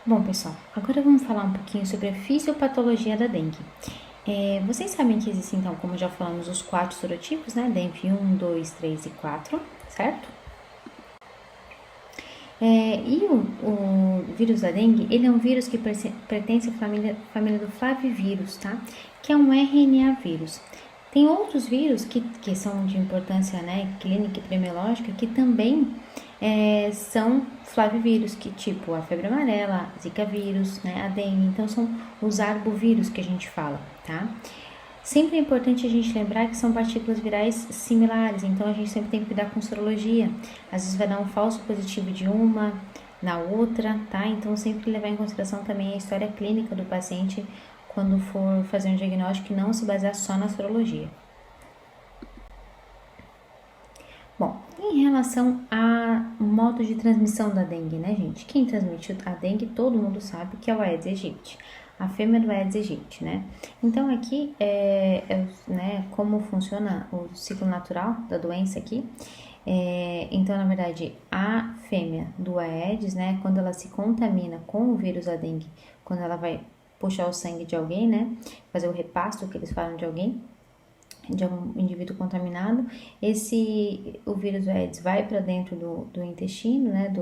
Bom, pessoal, agora vamos falar um pouquinho sobre a fisiopatologia da dengue. Vocês sabem que existem, então, como já falamos, os 4 sorotipos, né? Dengue 1, 2, 3 e 4, certo? E o vírus da dengue, ele é um vírus que pertence à família do flavivírus, tá? Que é um RNA vírus. Tem outros vírus que são de importância, né, clínica e epidemiológica, que também são flavivírus, que tipo a febre amarela, zika vírus, né, a dengue. Então são os arbovírus que a gente fala, tá? Sempre é importante a gente lembrar que são partículas virais similares, então a gente sempre tem que cuidar com sorologia. Às vezes vai dar um falso positivo de uma na outra, tá? Então sempre levar em consideração também a história clínica do paciente quando for fazer um diagnóstico e não se basear só na sorologia. Bom, em relação a modo de transmissão da dengue, né, gente? Quem transmite a dengue, todo mundo sabe que é o Aedes aegypti, a fêmea do Aedes aegypti, né? Então, aqui, né, como funciona o ciclo natural da doença aqui. Então, na verdade, a fêmea do Aedes, né, quando ela se contamina com o vírus da dengue, quando ela vai puxar o sangue de alguém, né, fazer o repasto que eles falam de alguém, de um indivíduo contaminado, o vírus Aedes vai para dentro do intestino, né,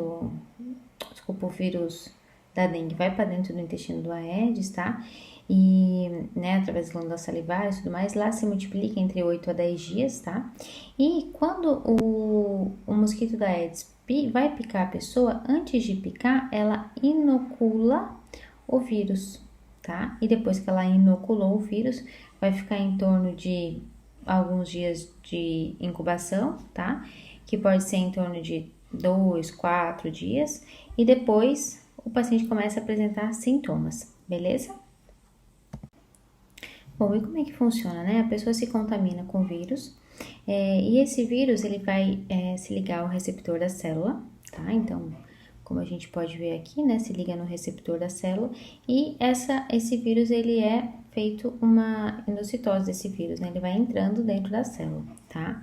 o vírus da dengue vai para dentro do intestino do Aedes, tá? E, né, através das glândulas salivares e tudo mais, lá se multiplica entre 8 a 10 dias, tá? E quando o mosquito da Aedes vai picar a pessoa, antes de picar, ela inocula o vírus, tá? E depois que ela inoculou o vírus, vai ficar em torno de alguns dias de incubação, tá? Que pode ser em torno de 2, 4 dias. E depois o paciente começa a apresentar sintomas, beleza? Bom, e como é que funciona, né? A pessoa se contamina com o vírus e esse vírus ele vai se ligar ao receptor da célula, tá? Então, como a gente pode ver aqui, né? Se liga no receptor da célula e esse vírus ele é feito uma endocitose desse vírus, né? Ele vai entrando dentro da célula, tá?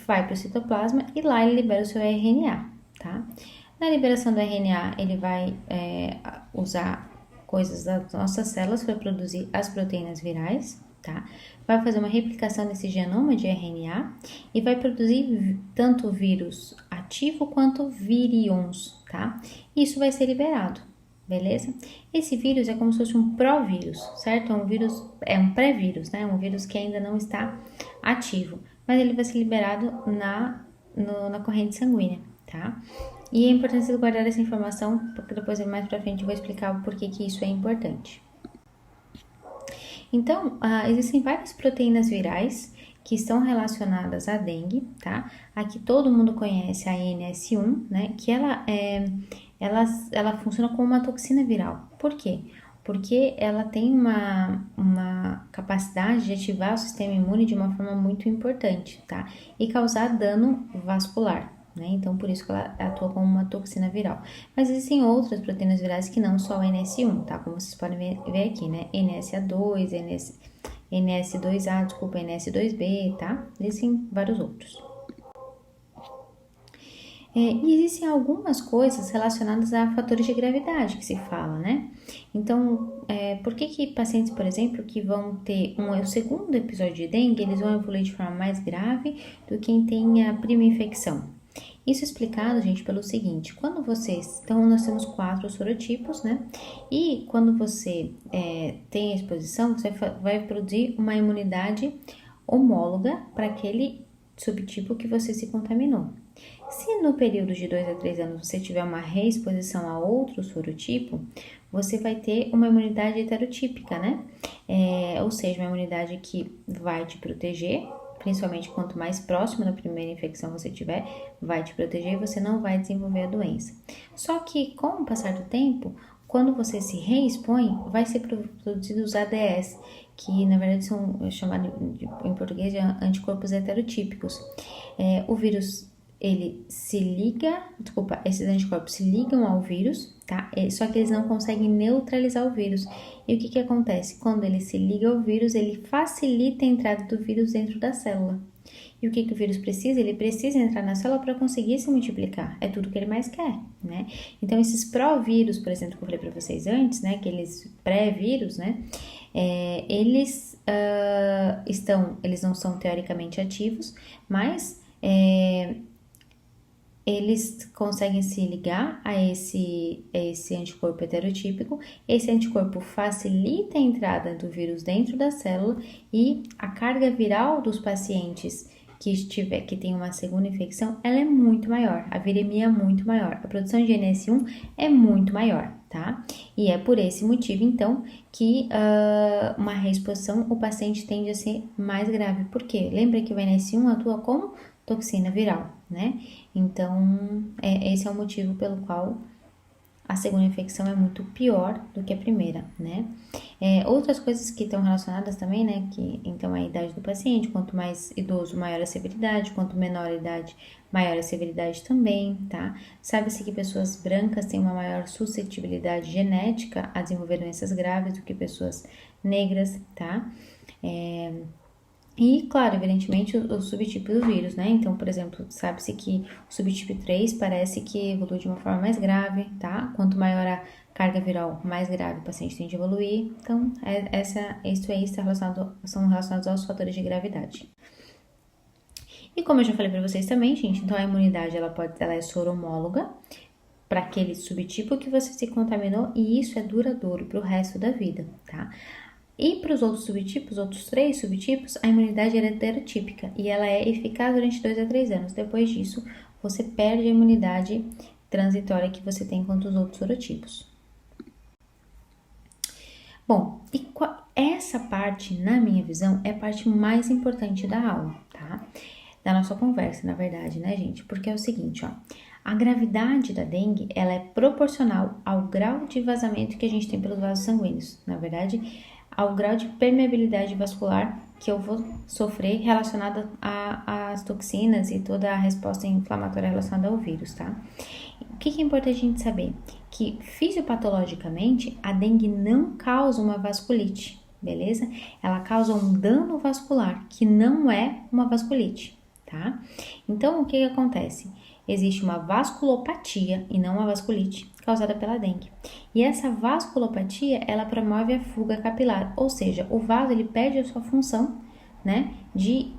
Vai para o citoplasma e lá ele libera o seu RNA, tá? Na liberação do RNA, ele vai usar coisas das nossas células para produzir as proteínas virais, tá? Vai fazer uma replicação desse genoma de RNA e vai produzir tanto vírus ativo quanto virions, tá? Isso vai ser liberado, beleza? Esse vírus é como se fosse um provírus, certo? É um pré-vírus, né? Um vírus que ainda não está ativo, mas ele vai ser liberado na corrente sanguínea, tá? E é importante guardar essa informação, porque depois mais pra frente eu vou explicar o porquê que isso é importante. Então, existem várias proteínas virais que estão relacionadas à dengue, tá? Aqui todo mundo conhece a NS1, né? Que ela funciona como uma toxina viral. Por quê? Porque ela tem uma capacidade de ativar o sistema imune de uma forma muito importante, tá? E causar dano vascular, né? Então, por isso que ela atua como uma toxina viral. Mas existem outras proteínas virais que não só o NS1, tá? Como vocês podem ver aqui, né? NSA2, NS2A, desculpa, NS2B, tá? Existem vários outros. E existem algumas coisas relacionadas a fatores de gravidade que se fala, né? Então, por que pacientes, por exemplo, que vão ter o segundo episódio de dengue, eles vão evoluir de forma mais grave do que quem tem a prima infecção? Isso é explicado, gente, pelo seguinte, então nós temos 4 sorotipos, né? E quando você tem a exposição, você vai produzir uma imunidade homóloga para aquele subtipo que você se contaminou. Se no período de 2 a 3 anos você tiver uma reexposição a outro sorotipo, você vai ter uma imunidade heterotípica, né? Ou seja, uma imunidade que vai te proteger, principalmente quanto mais próximo da primeira infecção você tiver, vai te proteger e você não vai desenvolver a doença. Só que com o passar do tempo, quando você se reexpõe, vai ser produzido os ADS, que na verdade são chamados em português de anticorpos heterotípicos. O vírus esses anticorpos se ligam ao vírus, tá? Só que eles não conseguem neutralizar o vírus. E o que acontece? Quando ele se liga ao vírus, ele facilita a entrada do vírus dentro da célula. E o que o vírus precisa? Ele precisa entrar na célula para conseguir se multiplicar. É tudo que ele mais quer, né? Então, esses pró-vírus, por exemplo, que eu falei para vocês antes, né? Aqueles pré-vírus, né? Eles não são teoricamente ativos, mas eles conseguem se ligar a esse anticorpo heterotípico. Esse anticorpo facilita a entrada do vírus dentro da célula e a carga viral dos pacientes que tem uma segunda infecção, ela é muito maior, a viremia é muito maior, a produção de NS1 é muito maior, tá? E é por esse motivo, então, que uma reexposição, o paciente tende a ser mais grave. Por quê? Lembra que o NS1 atua como toxina viral, né? Então, esse é o motivo pelo qual a segunda infecção é muito pior do que a primeira, né? Outras coisas que estão relacionadas também, né? Que, então, a idade do paciente, quanto mais idoso, maior a severidade, quanto menor a idade, maior a severidade também, tá? Sabe-se que pessoas brancas têm uma maior suscetibilidade genética a desenvolver doenças graves do que pessoas negras, tá? E, claro, evidentemente, o subtipo do vírus, né? Então, por exemplo, sabe-se que o subtipo 3 parece que evolui de uma forma mais grave, tá? Quanto maior a carga viral, mais grave o paciente tende a evoluir. Então, isso aí são relacionados aos fatores de gravidade. E como eu já falei para vocês também, gente, então a imunidade, ela é soromóloga para aquele subtipo que você se contaminou e isso é duradouro para o resto da vida, tá? E para os outros subtipos, outros 3 subtipos, a imunidade é heterotípica e ela é eficaz durante 2 a 3 anos. Depois disso, você perde a imunidade transitória que você tem contra os outros sorotipos. Bom, essa parte, na minha visão, é a parte mais importante da aula, tá? Da nossa conversa, na verdade, né, gente? Porque é o seguinte, ó. A gravidade da dengue, ela é proporcional ao grau de vazamento que a gente tem pelos vasos sanguíneos. Na verdade, ao grau de permeabilidade vascular que eu vou sofrer relacionada às toxinas e toda a resposta inflamatória relacionada ao vírus, tá? O que é importante a gente saber? Que fisiopatologicamente a dengue não causa uma vasculite, beleza? Ela causa um dano vascular, que não é uma vasculite, tá? Então, o que acontece? Existe uma vasculopatia e não uma vasculite causada pela dengue. E essa vasculopatia, ela promove a fuga capilar, ou seja, o vaso ele perde a sua função, né, de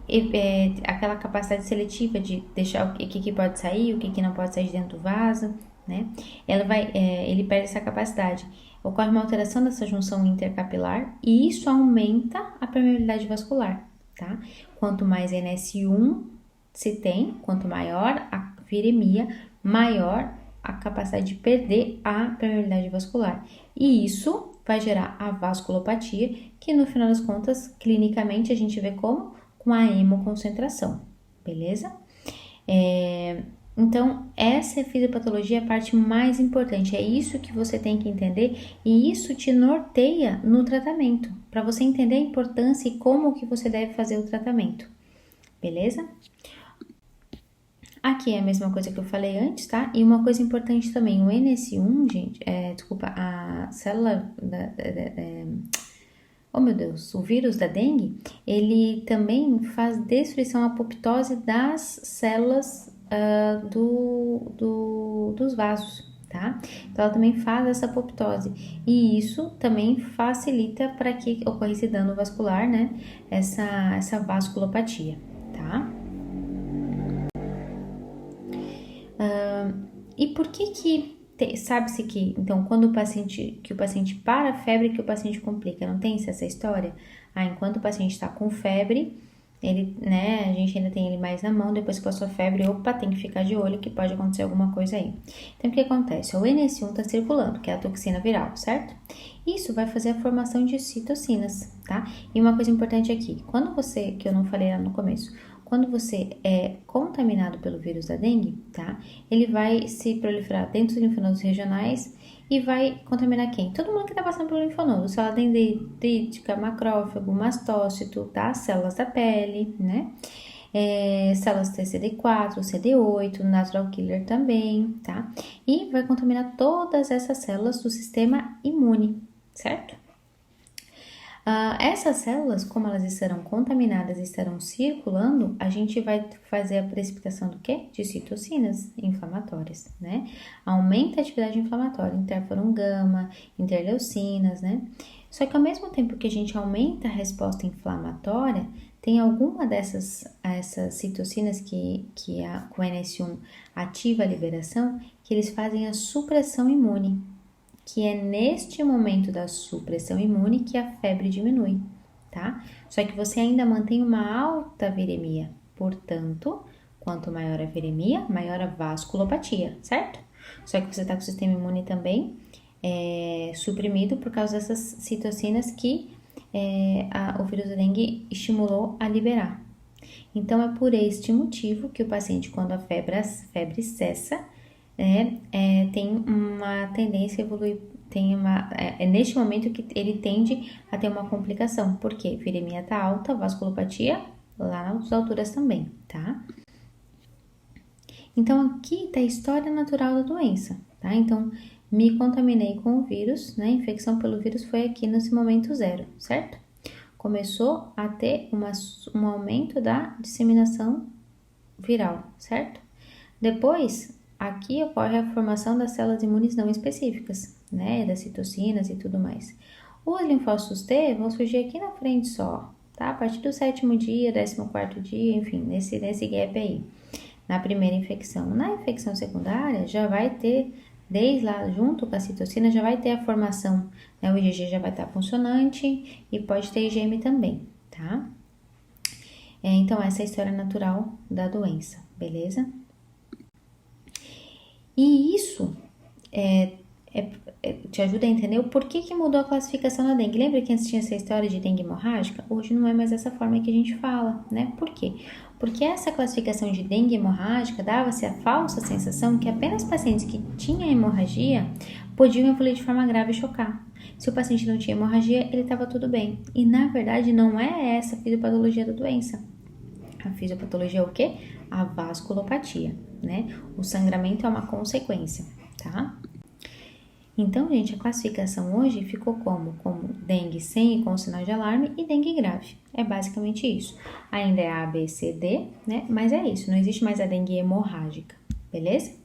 aquela capacidade seletiva de deixar o que pode sair, o que não pode sair de dentro do vaso, né? Ele perde essa capacidade. Ocorre uma alteração dessa junção intercapilar e isso aumenta a permeabilidade vascular, tá? Quanto mais NS1 se tem, quanto maior a viremia, maior a capacidade de perder a permeabilidade vascular. E isso vai gerar a vasculopatia, que no final das contas, clinicamente, a gente vê como? Com a hemoconcentração, beleza? Então, essa fisiopatologia é a parte mais importante, é isso que você tem que entender e isso te norteia no tratamento, para você entender a importância e como que você deve fazer o tratamento, beleza? Aqui é a mesma coisa que eu falei antes, tá? E uma coisa importante também, o NS1, gente, a célula oh meu Deus, o vírus da dengue, ele também faz destruição, apoptose das células dos vasos, tá? Então, ela também faz essa apoptose. E isso também facilita para que ocorra esse dano vascular, né? Essa vasculopatia, tá? E por que sabe-se que, então, quando o paciente para a febre, que o paciente complica, não tem essa história? Enquanto o paciente está com febre, ele, né, a gente ainda tem ele mais na mão, depois que passou a febre, opa, tem que ficar de olho que pode acontecer alguma coisa aí. Então, o que acontece? O NS1 está circulando, que é a toxina viral, certo? Isso vai fazer a formação de citocinas, tá? E uma coisa importante aqui, que eu não falei lá no começo, quando você é contaminado pelo vírus da dengue, tá? Ele vai se proliferar dentro dos linfonodos regionais e vai contaminar quem? Todo mundo que tá passando pelo linfonodo, célula dendrítica, macrófago, mastócito, tá? Células da pele, né? Células TCD4, CD8, natural killer também, tá? E vai contaminar todas essas células do sistema imune, certo? Essas células, como elas estarão contaminadas e estarão circulando, a gente vai fazer a precipitação do quê? De citocinas inflamatórias, né? Aumenta a atividade inflamatória, interferon gama, interleucinas, né? Só que ao mesmo tempo que a gente aumenta a resposta inflamatória, tem alguma essas citocinas que com a NS1 ativa a liberação, que eles fazem a supressão imune, que é neste momento da supressão imune que a febre diminui, tá? Só que você ainda mantém uma alta viremia, portanto, quanto maior a viremia, maior a vasculopatia, certo? Só que você tá com o sistema imune também suprimido por causa dessas citocinas que o vírus da dengue estimulou a liberar. Então, é por este motivo que o paciente, quando a febre cessa, tem uma tendência a evoluir, é neste momento que ele tende a ter uma complicação, porque viremia tá alta, vasculopatia lá nas alturas também, tá? Então, aqui tá a história natural da doença, tá? Então, me contaminei com o vírus, né? A infecção pelo vírus foi aqui nesse momento zero, certo? Começou a ter um aumento da disseminação viral, certo? Depois, aqui ocorre a formação das células imunes não específicas, né? Das citocinas e tudo mais. Os linfócitos T vão surgir aqui na frente só, tá? A partir do 7º dia, 14º dia, enfim, nesse gap aí. Na primeira infecção. Na infecção secundária, já vai ter, desde lá, junto com a citocina, já vai ter a formação, né? O IgG já vai estar funcionante e pode ter IgM também, tá? Então, essa é a história natural da doença, beleza? E isso te ajuda a entender o porquê que mudou a classificação da dengue. Lembra que antes tinha essa história de dengue hemorrágica? Hoje não é mais dessa forma que a gente fala, né? Por quê? Porque essa classificação de dengue hemorrágica dava-se a falsa sensação que apenas pacientes que tinham hemorragia podiam evoluir de forma grave e chocar. Se o paciente não tinha hemorragia, ele estava tudo bem. E na verdade não é essa a fisiopatologia da doença. A fisiopatologia é o quê? A vasculopatia, né? O sangramento é uma consequência, tá? Então, gente, a classificação hoje ficou como dengue sem e com sinal de alarme e dengue grave. É basicamente isso. Ainda é A, B, C, D, né? Mas é isso, não existe mais a dengue hemorrágica, beleza?